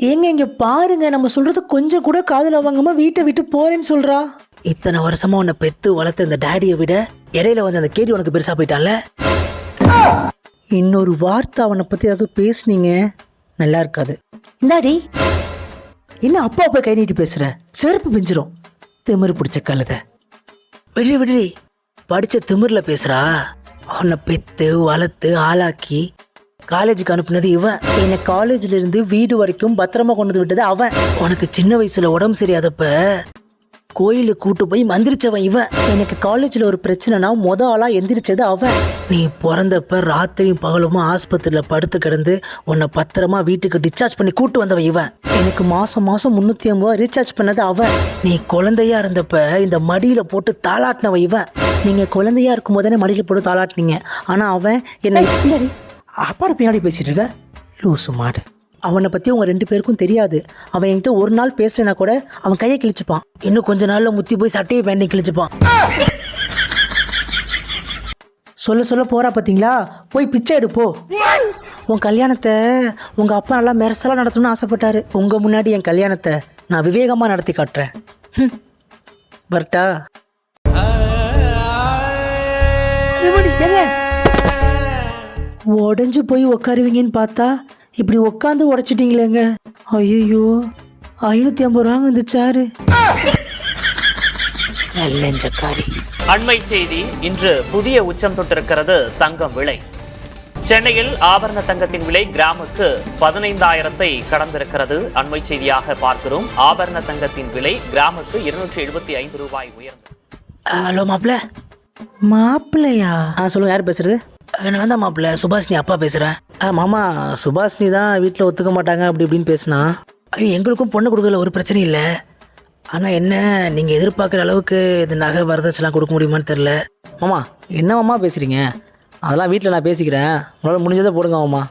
ஏங்க இங்க பாருங்க, நம்ம சொல்றது கொஞ்சம் கூட காதுல வாங்காம வீட்டை விட்டு போறேன்னு சொல்றா. இத்தனை வருஷமா உன்னை பெத்து வளர்த்த இந்த டேடியை விட இடையில வந்து அந்த கேடி உனக்கு பெருசா போயிட்டான்ல. இன்னொரு வார்த்தை அவனை பத்தி ஏதாவது பேசுனீங்க நல்லா இருக்காது. இந்தாடி, என்ன அப்பா அப்பா கை நீட்டி பேசுற? செருப்பு பிஞ்சிரும். திமிரு பிடிச்ச கழுத. விடு விடு, படிச்ச திமிர்ல பேசுறா. உன்னை பெத்து வளர்த்து ஆளாக்கி காலேஜுக்கு அனுப்புனது இவன். என்னை காலேஜ்ல இருந்து வீடு வரைக்கும் பத்திரமா கொண்டு விட்டது அவன். உனக்கு சின்ன வயசுல உடம்பு சரியாதப்ப கோயிலுக்கு கூட்டு போய் மந்திரிச்சவன் இவன். எனக்கு காலேஜ்ல ஒரு பிரச்சனைனா ஆளா எந்திரிச்சது அவன். நீ பிறந்தப்ப ராத்திரியும் பகலுமா ஆஸ்பத்திரியில படுத்து கிடந்து உன்னை பத்திரமா வீட்டுக்கு டிஸ்சார்ஜ் பண்ணி கூட்டு வந்தவன் இவன். எனக்கு மாசம் 350 ரீசார்ஜ் பண்ணது அவன். நீ குழந்தையா இருந்தப்ப இந்த மடியில போட்டு தாளாட்டினவன் இவன். நீங்க குழந்தையா இருக்கும் போதானே மடியில போட்டு தாளாட்டினீங்க. ஆனா அவன் என்ன அப்பாட பின்னாடி பேசிட்டு இருக்க லூசு மாடு. அவனை பத்தி உங்க 2 பேருக்கும் தெரியாது. அவன் என்கிட்ட ஒரு நாள் பேசுறேன்னா கூட அவன் கையை கிழிச்சுப்பான். இன்னும் கொஞ்ச நாள்ல முத்தி போய் சட்டையை பேண்டி கிழிச்சுப்பான். சொல்ல போறா பாத்தீங்களா? போய் பிச்சை எடுப்போ. உன் கல்யாணத்தை உங்க அப்பா நல்லா மெரசலா நடத்தணும்னு ஆசைப்பட்டாரு. உங்க முன்னாடி என் கல்யாணத்தை நான் விவேகமா நடத்தி காட்டுறேன். வரட்டா? உடஞ்சு போய் உக்காருவீங்கன்னு பார்த்தா இப்படி உட்காந்து உடைச்சிட்டீங்களேங்க. ஐயோ, 550 ரூபாங்க இந்த சாரு. அண்மை செய்தி. இன்று புதிய உச்சம் தொட்டிருக்கிறது தங்கம் விலை. சென்னையில் ஆபரண தங்கத்தின் விலை கிராமுக்கு 15,000 கடந்திருக்கிறது. அண்மை செய்தியாக பார்க்கிறோம். ஆபரண தங்கத்தின் விலை கிராமுக்கு 275 ரூபாய் உயர்ந்தது. ஹலோ மாப்பிள்ள. மாப்பிள்ளையா? சொல்லுங்க, யார் பேசுறது? நான் தான் மாப்பிள்ள, சுபாஷினி அப்பா பேசுகிறேன். மாமா, சுபாஷினி தான் வீட்டில் ஒத்துக்க மாட்டாங்க அப்படி இப்படின்னு பேசினா. ஐயோ, எங்களுக்கும் பொண்ணு கொடுக்கல, ஒரு பிரச்சனையும் இல்லை. ஆனால் என்ன, நீங்கள் எதிர்பார்க்குற அளவுக்கு இந்த நகை வரதட்சணைலாம் கொடுக்க முடியுமான்னு தெரில. மாமா, என்ன மாமா பேசுகிறீங்க? அதெல்லாம் வீட்டில் நான் பேசிக்கிறேன். உங்களால் முடிஞ்சதை போடுங்க மாமா.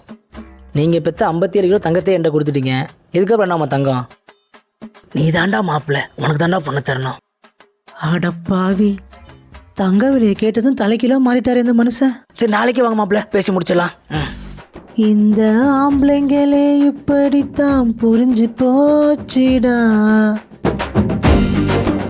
நீங்கள் பெற்ற 57 கிலோ தங்கத்தையே என்கிட்ட கொடுத்துட்டீங்க. எதுக்கப்புறம் என்னம்மா தங்கம்? நீ தாண்டா மாப்பிள்ள, உனக்கு தாண்டா பொண்ணு தரணும். அடப்பாவி, தங்க விலையை கேட்டதும் தலைக்கிலோ மாறிட்டாரு இந்த மனுஷன். சரி, நாளைக்கு வாங்க மாப்பிள்ள, பேசி முடிச்சிடலாம். இந்த ஆம்பளைங்களே இப்படித்தான் புரிஞ்சு போச்சுடா.